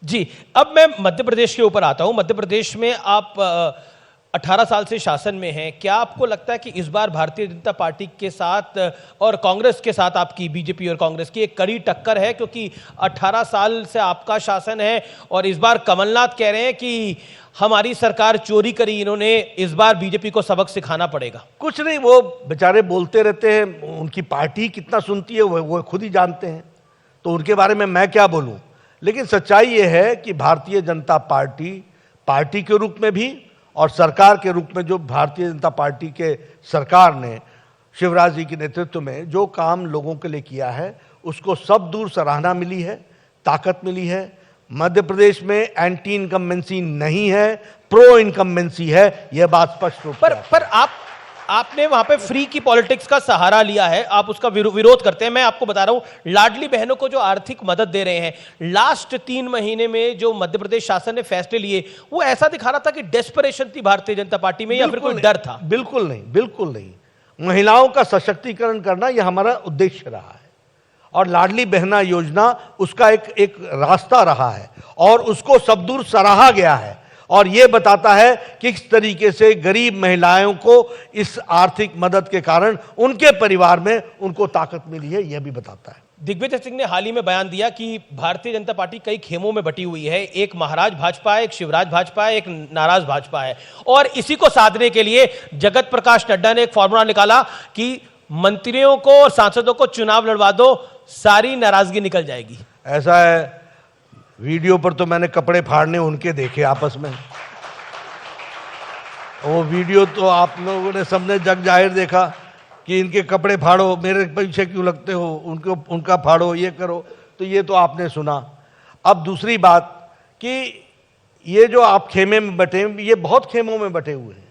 जी, अब मैं मध्य प्रदेश के ऊपर आता हूं। मध्य प्रदेश में आप 18 साल से शासन में हैं। क्या आपको लगता है कि इस बार भारतीय जनता पार्टी के साथ और कांग्रेस के साथ आपकी, बीजेपी और कांग्रेस की एक कड़ी टक्कर है? क्योंकि 18 साल से आपका शासन है और इस बार कमलनाथ कह रहे हैं कि हमारी सरकार चोरी करी, इन्होंने इस बार बीजेपी को सबक सिखाना पड़ेगा। कुछ नहीं, वो बेचारे बोलते रहते हैं, उनकी पार्टी कितना सुनती है वो खुद ही जानते हैं, तो उनके बारे में मैं क्या बोलूं। लेकिन सच्चाई ये है कि भारतीय जनता पार्टी के रूप में भी और सरकार के रूप में जो भारतीय जनता पार्टी के सरकार ने शिवराज जी के नेतृत्व में जो काम लोगों के लिए किया है, उसको सब दूर सराहना मिली है, ताकत मिली है। मध्य प्रदेश में एंटी इनकम्बेंसी नहीं है, प्रो इनकम्बेंसी है, यह बात स्पष्ट रूप से। पर आपने वहां पे फ्री की पॉलिटिक्स का सहारा लिया है, आप उसका विरोध करते हैं। मैं आपको बता रहा हूं, लाडली बहनों को जो आर्थिक मदद दे रहे हैं, लास्ट 3 महीने में जो मध्य प्रदेश शासन ने फैसले लिए, वो ऐसा दिखा रहा था कि डेस्परेशन थी भारतीय जनता पार्टी में या फिर कोई डर था? बिल्कुल नहीं, बिल्कुल नहीं। महिलाओं का सशक्तिकरण करना यह हमारा उद्देश्य रहा है और लाडली बहना योजना उसका एक रास्ता रहा है और उसको सब दूर सराहा गया है और यह बताता है कि किस तरीके से गरीब महिलाओं को इस आर्थिक मदद के कारण उनके परिवार में उनको ताकत मिली है, यह भी बताता है। दिग्विजय सिंह ने हाल ही में बयान दिया कि भारतीय जनता पार्टी कई खेमों में बटी हुई है, एक महाराज भाजपा है, एक शिवराज भाजपा है, एक नाराज भाजपा है, और इसी को साधने के लिए जगत प्रकाश नड्डा ने एक फॉर्मूला निकाला कि मंत्रियों को और सांसदों को चुनाव लड़वा दो, सारी नाराजगी निकल जाएगी। ऐसा है, वीडियो पर तो मैंने कपड़े फाड़ने उनके देखे आपस में, वो वीडियो तो आप लोगों ने सबने जग जाहिर देखा कि इनके कपड़े फाड़ो, मेरे पीछे क्यों लगते हो, उनका फाड़ो, ये करो, तो ये तो आपने सुना। अब दूसरी बात कि ये जो आप खेमे में बटे, ये बहुत खेमों में बटे हुए हैं।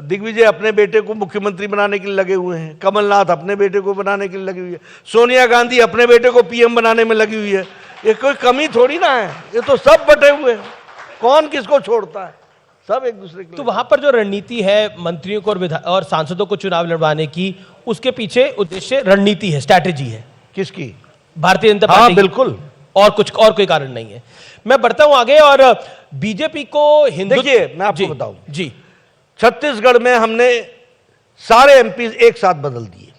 दिग्विजय अपने बेटे को मुख्यमंत्री बनाने के लिए लगे हुए हैं, कमलनाथ अपने बेटे को बनाने के लिए लगी हुई है, सोनिया गांधी अपने बेटे को पीएम बनाने में लगी हुई है। ये कोई कमी थोड़ी ना है, ये तो सब बटे हुए हैं, कौन किसको छोड़ता है, सब एक दूसरे के। तो वहां पर जो रणनीति है मंत्रियों को और सांसदों को चुनाव लड़वाने की, उसके पीछे उद्देश्य रणनीति है, स्ट्रैटेजी है किसकी? भारतीय जनता पार्टी। बिल्कुल, और कोई कारण नहीं है। मैं बढ़ता हूं आगे और बीजेपी को देखिए मैं आपको बताऊं जी, छत्तीसगढ़ में हमने सारे एमपी एक साथ बदल दिए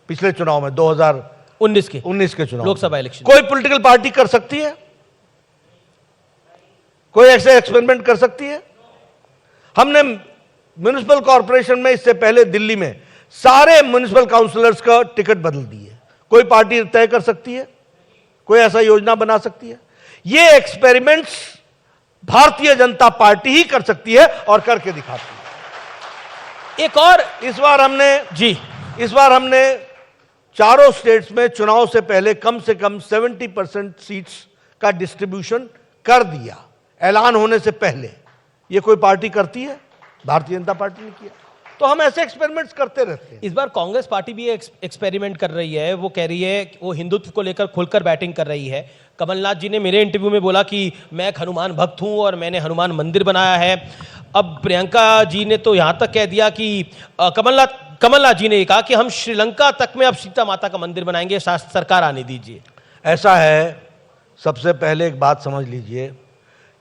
पिछले चुनाव में, 2019 के चुनाव, लोकसभा इलेक्शन। कोई पॉलिटिकल पार्टी कर सकती है, कोई ऐसे एक्सपेरिमेंट कर सकती है? हमने म्युनिसिपल कॉर्पोरेशन में इससे पहले दिल्ली में सारे म्युनिसिपल काउंसिलर्स का टिकट बदल दिए। कोई पार्टी तय कर सकती है, कोई ऐसा योजना बना सकती है? ये एक्सपेरिमेंट्स भारतीय जनता पार्टी ही कर सकती है और करके दिखाती है। एक और इस बार हमने चारों स्टेट्स में चुनाव से पहले कम से कम 70% सीट्स का डिस्ट्रीब्यूशन कर दिया, ऐलान होने से पहले। ये कोई पार्टी करती है? भारतीय जनता पार्टी ने किया। तो हम ऐसे एक्सपेरिमेंट्स करते रहते हैं। इस बार कांग्रेस पार्टी भी एक्सपेरिमेंट कर रही है। वो कह रही है कि वो हिंदुत्व को लेकर खुलकर बैटिंग कर रही है। कमलनाथ जी ने मेरे इंटरव्यू में बोला कि मैं एक हनुमान भक्त हूं और मैंने हनुमान मंदिर बनाया है। अब प्रियंका जी ने तो यहां तक कह दिया कि कमलनाथ जी ने कहा कि हम श्रीलंका तक में अब सीता माता का मंदिर बनाएंगे, सरकार आने दीजिए। ऐसा है, सबसे पहले एक बात समझ लीजिए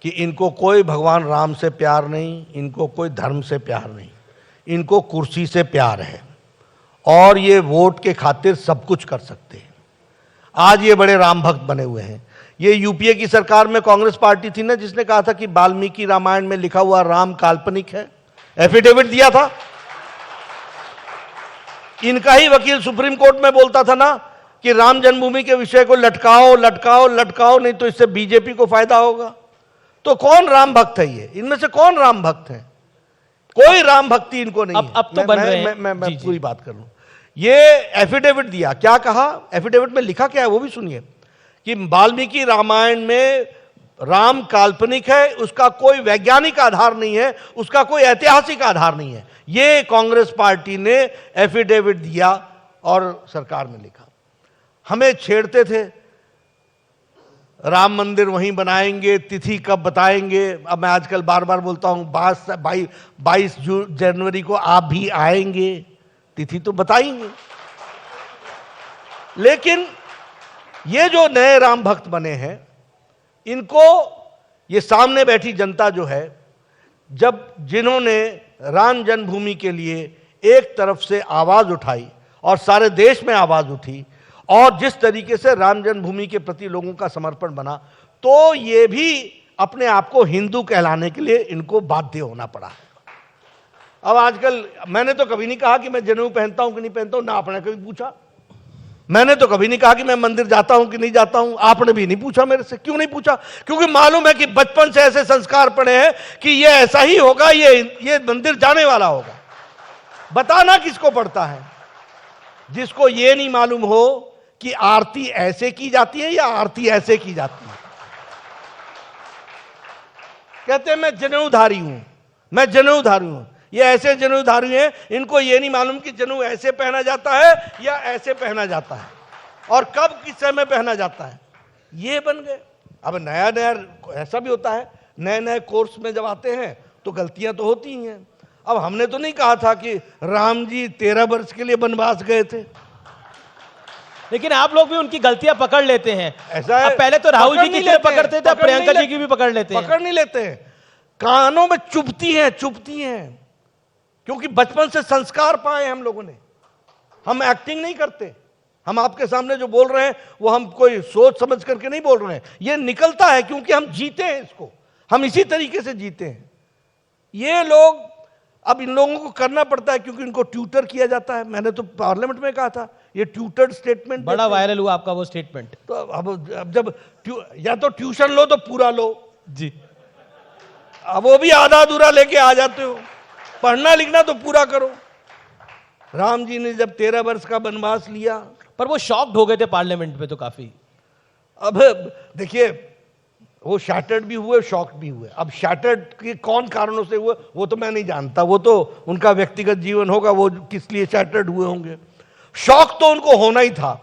कि इनको कोई भगवान राम से प्यार नहीं, इनको कोई धर्म से प्यार नहीं, इनको कुर्सी से प्यार है और ये वोट के खातिर सब कुछ कर सकते हैं। आज ये बड़े राम भक्त बने हुए हैं। ये यूपीए की सरकार में कांग्रेस पार्टी थी ना जिसने कहा था कि वाल्मीकि रामायण में लिखा हुआ राम काल्पनिक है, एफिडेविट दिया था। इनका ही वकील सुप्रीम कोर्ट में बोलता था ना कि राम जन्मभूमि के विषय को लटकाओ लटकाओ लटकाओ, नहीं तो इससे बीजेपी को फायदा होगा। तो कौन राम भक्त है? ये इनमें से कौन राम भक्त है? कोई राम भक्ति इनको नहीं है। अब तो बन रहे हैं। मैं पूरी बात कर लूं। ये एफिडेविट दिया, क्या कहा एफिडेविट में लिखा क्या है वो भी सुनिए कि वाल्मीकि रामायण में राम काल्पनिक है, उसका कोई वैज्ञानिक आधार नहीं है, उसका कोई ऐतिहासिक आधार नहीं है। ये कांग्रेस पार्टी ने एफिडेविट दिया और सरकार में लिखा। हमें छेड़ते थे, राम मंदिर वहीं बनाएंगे, तिथि कब बताएंगे। अब मैं आजकल बार बार बोलता हूं 22 जनवरी को आप भी आएंगे, तिथि तो बताएंगे। लेकिन ये जो नए राम भक्त बने हैं, इनको ये सामने बैठी जनता जो है, जब जिन्होंने राम जन्मभूमि के लिए एक तरफ से आवाज उठाई और सारे देश में आवाज उठी, और जिस तरीके से राम जन्मभूमि के प्रति लोगों का समर्पण बना, तो ये भी अपने आप को हिंदू कहलाने के लिए इनको बाध्य होना पड़ा। अब आजकल मैंने तो कभी नहीं कहा कि मैं जनेऊ पहनता हूं कि नहीं पहनता हूं, ना आपने कभी पूछा। मैंने तो कभी नहीं कहा कि मैं मंदिर जाता हूं कि नहीं जाता हूं, आपने भी नहीं पूछा मेरे से। क्यों नहीं पूछा? क्योंकि मालूम है कि बचपन से ऐसे संस्कार पड़े हैं कि ये ऐसा ही होगा, ये मंदिर जाने वाला होगा। बताना किसको पड़ता है? जिसको ये नहीं मालूम हो कि आरती ऐसे की जाती है या आरती ऐसे की जाती है। कहते हैं मैं जनेऊधारी हूं, मैं जनेऊधारी हूं। ये ऐसे जनेऊधारी हैं, इनको ये नहीं मालूम कि जनेऊ ऐसे पहना जाता है या ऐसे पहना जाता है, और कब किस समय पहना जाता है। ये बन गए। अब नया नया ऐसा भी होता है, नए नए कोर्स में जब आते हैं तो गलतियां तो होती ही हैं। अब हमने तो नहीं कहा था कि राम जी 13 वर्ष के लिए वनवास गए थे, लेकिन आप लोग भी उनकी गलतियां पकड़ लेते हैं। ऐसा है। अब पहले तो राहुल जी की पकड़ते थे, प्रियंका जी की भी पकड़ लेते हैं। पकड़ नहीं लेते हैं, कानों में चुभती हैं, क्योंकि बचपन से संस्कार पाए हम लोगों ने। हम एक्टिंग नहीं करते, हम आपके सामने जो बोल रहे हैं वो हम कोई सोच समझ करके नहीं बोल रहे हैं, ये निकलता है क्योंकि हम जीते हैं इसको, हम इसी तरीके से जीते हैं। ये लोग, अब इन लोगों को करना पड़ता है क्योंकि इनको ट्यूटर किया जाता है। मैंने तो पार्लियामेंट में कहा था, ये ट्यूटर्ड स्टेटमेंट बड़ा वायरल हुआ आपका वो स्टेटमेंट। तो अब जब या तो ट्यूशन लो तो पूरा लो जी, अब वो भी आधा अधूरा लेके आ जाते हो। पढ़ना लिखना तो पूरा करो। राम जी ने जब 13 वर्ष का वनवास लिया, पर वो शॉक्ड हो गए थे पार्लियामेंट में तो काफी। अब देखिए, वो शैटर्ड भी हुए, शॉक्ड भी हुए। अब शैटर्ड के कौन कारणों से हुए वो तो मैं नहीं जानता, वो तो उनका व्यक्तिगत जीवन होगा, वो किस लिए शैटर्ड हुए होंगे। शौक तो उनको होना ही था,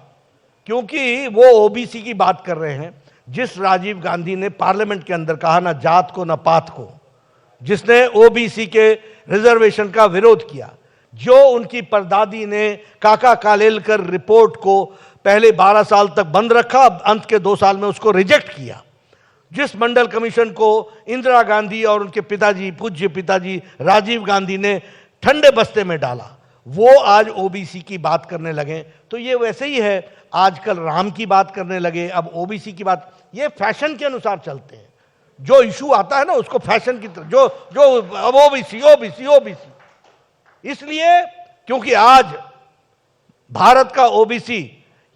क्योंकि वो ओबीसी की बात कर रहे हैं। जिस राजीव गांधी ने पार्लियामेंट के अंदर कहा ना जात को ना पात को, जिसने ओबीसी के रिजर्वेशन का विरोध किया, जो उनकी परदादी ने काका कालेलकर रिपोर्ट को पहले 12 साल तक बंद रखा, अंत के 2 साल में उसको रिजेक्ट किया, जिस मंडल कमीशन को इंदिरा गांधी और उनके पिताजी, पूज्य पिताजी राजीव गांधी ने ठंडे बस्ते में डाला, वो आज ओबीसी की बात करने लगे। तो ये वैसे ही है, आजकल राम की बात करने लगे, अब ओबीसी की बात। ये फैशन के अनुसार चलते हैं, जो इशू आता है ना उसको फैशन की तरह, जो अब ओबीसी। इसलिए क्योंकि आज भारत का ओबीसी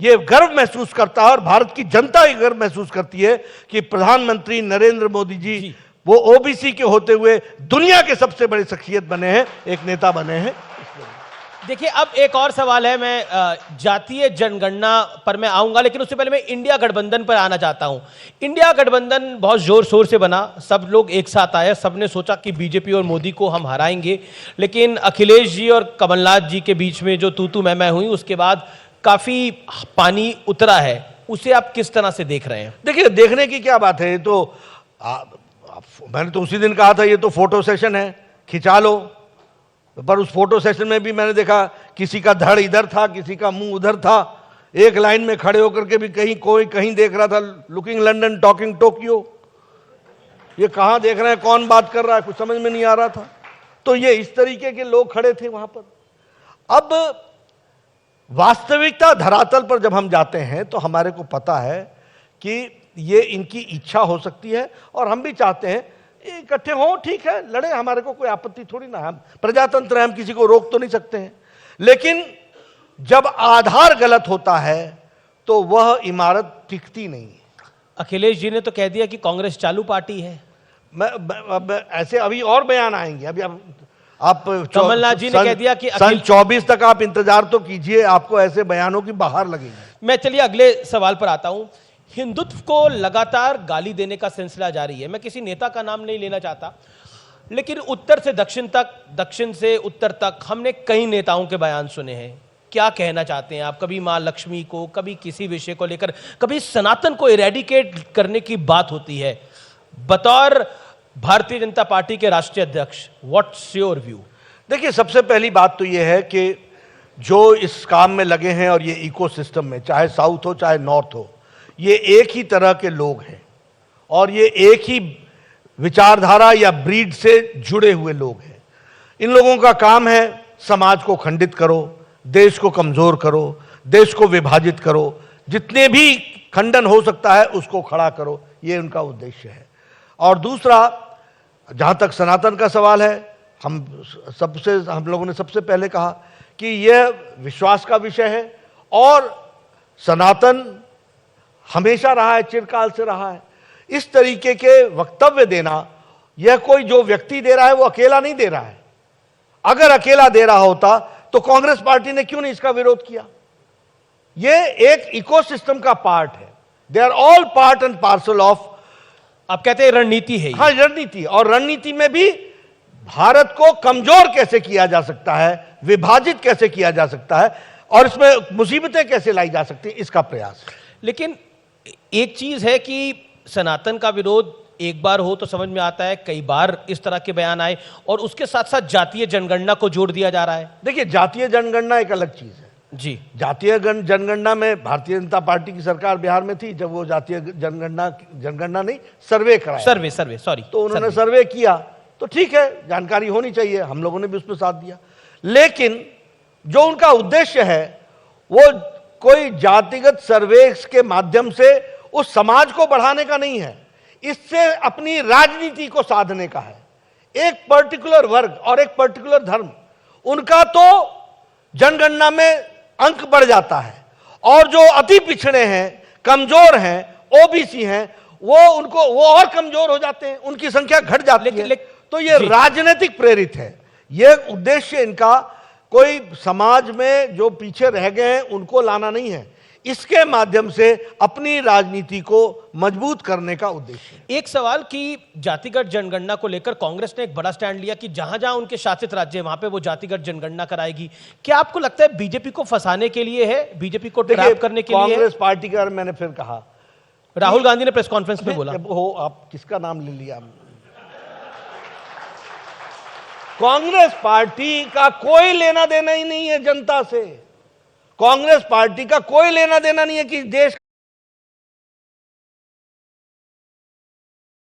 ये गर्व महसूस करता है और भारत की जनता ये गर्व महसूस करती है कि प्रधानमंत्री नरेंद्र मोदी जी वो ओबीसी के होते हुए दुनिया के सबसे बड़े शख्सियत बने हैं, एक नेता बने हैं। देखिए, अब एक और सवाल है, मैं जातीय जनगणना पर मैं आऊंगा, लेकिन उससे पहले मैं इंडिया गठबंधन पर आना चाहता हूं। इंडिया गठबंधन बहुत जोर शोर से बना, सब लोग एक साथ आए, सबने सोचा कि बीजेपी और मोदी को हम हराएंगे, लेकिन अखिलेश जी और कमलनाथ जी के बीच में जो तू मैं हुई, उसके बाद काफी पानी उतरा है। उसे आप किस तरह से देख रहे हैं? देखिए, देखने की क्या बात है, ये तो मैंने तो उसी दिन कहा था ये तो फोटो सेशन है, खिंचा लो। पर उस फोटो सेशन में भी मैंने देखा किसी का धड़ इधर था, किसी का मुंह उधर था, एक लाइन में खड़े होकर के भी कहीं कोई कहीं देख रहा था, लुकिंग लंदन टॉकिंग टोक्यो। ये कहां देख रहे हैं, कौन बात कर रहा है, कुछ समझ में नहीं आ रहा था। तो ये इस तरीके के लोग खड़े थे वहां पर। अब वास्तविकता धरातल पर जब हम जाते हैं तो हमारे को पता है कि ये इनकी इच्छा हो सकती है, और हम भी चाहते हैं इकट्ठे हो, ठीक है, लड़े, हमारे को कोई आपत्ति थोड़ी ना, हम प्रजातंत्र है, हम किसी को रोक तो नहीं सकते हैं। लेकिन जब आधार गलत होता है तो वह इमारत टिकती नहीं। अखिलेश जी ने तो कह दिया कि कांग्रेस चालू पार्टी है। मैं ऐसे अभी और बयान आएंगे। अभी आप कमलनाथ जी ने कह दिया कि सन 24 तक आप इंतजार तो कीजिए, आपको ऐसे बयानों की बाहर लगेगी। मैं चलिए अगले सवाल पर आता हूं। हिंदुत्व को लगातार गाली देने का सिलसिला जारी है। मैं किसी नेता का नाम नहीं लेना चाहता, लेकिन उत्तर से दक्षिण तक, दक्षिण से उत्तर तक हमने कई नेताओं के बयान सुने हैं। क्या कहना चाहते हैं आप? कभी मां लक्ष्मी को, कभी किसी विषय को लेकर, कभी सनातन को इरेडिकेट करने की बात होती है। बतौर भारतीय जनता पार्टी के राष्ट्रीय अध्यक्ष, व्हाट्स योर व्यू? देखिए, सबसे पहली बात तो यह है कि जो इस काम में लगे हैं और ये इकोसिस्टम में, चाहे साउथ हो चाहे नॉर्थ हो, ये एक ही तरह के लोग हैं और ये एक ही विचारधारा या ब्रीड से जुड़े हुए लोग हैं। इन लोगों का काम है समाज को खंडित करो, देश को कमजोर करो, देश को विभाजित करो, जितने भी खंडन हो सकता है उसको खड़ा करो, ये उनका उद्देश्य है। और दूसरा, जहां तक सनातन का सवाल है, हम लोगों ने सबसे पहले कहा कि यह विश्वास का विषय है और सनातन हमेशा रहा है, चिरकाल से रहा है। इस तरीके के वक्तव्य देना, यह कोई जो व्यक्ति दे रहा है वो अकेला नहीं दे रहा है। अगर अकेला दे रहा होता तो कांग्रेस पार्टी ने क्यों नहीं इसका विरोध किया? यह एक इकोसिस्टम का पार्ट है। They are all part and parcel of, आप कहते हैं रणनीति है ये। हाँ, रणनीति। और रणनीति में भी भारत को कमजोर कैसे किया जा सकता है, विभाजित कैसे किया जा सकता है और इसमें मुसीबतें कैसे लाई जा सकती हैं, इसका प्रयास है। लेकिन एक चीज है कि सनातन का विरोध एक बार हो तो समझ में आता है, कई बार इस तरह के बयान आए और उसके साथ साथ जातीय जनगणना को जोड़ दिया जा रहा है। देखिए, जातीय जनगणना एक अलग चीज है जी। जातीय जनगणना में भारतीय जनता पार्टी की सरकार बिहार में थी जब वो जातीय जनगणना नहीं, सर्वे कराया, सर्वे सॉरी, तो उन्होंने सर्वे किया, तो ठीक है, जानकारी होनी चाहिए, हम लोगों ने भी उसमें साथ दिया। लेकिन जो उनका उद्देश्य है वो कोई जातिगत सर्वे के माध्यम से उस समाज को बढ़ाने का नहीं है, इससे अपनी राजनीति को साधने का है। एक पर्टिकुलर वर्ग और एक पर्टिकुलर धर्म, उनका तो जनगणना में अंक बढ़ जाता है और जो अति पिछड़े हैं, कमजोर हैं, ओबीसी हैं, वो और कमजोर हो जाते हैं, उनकी संख्या घट जाती है। तो ये राजनीतिक प्रेरित है। ये उद्देश्य इनका कोई समाज में जो पीछे रह गए हैं उनको लाना नहीं है, इसके माध्यम से अपनी राजनीति को मजबूत करने का उद्देश्य। एक सवाल कि जातिगत जनगणना को लेकर कांग्रेस ने एक बड़ा स्टैंड लिया कि जहां जहां उनके शासित राज्य है वहां पे वो जातिगत जनगणना कराएगी। क्या आपको लगता है बीजेपी को फंसाने के लिए है, बीजेपी को ट्रैप करने के लिए? कांग्रेस पार्टी का मैंने फिर कहा, राहुल गांधी ने प्रेस कॉन्फ्रेंस में बोला। हो, आप किसका नाम ले लिया? कांग्रेस पार्टी का कोई लेना देना ही नहीं है जनता से। कांग्रेस पार्टी का कोई लेना देना नहीं है कि देश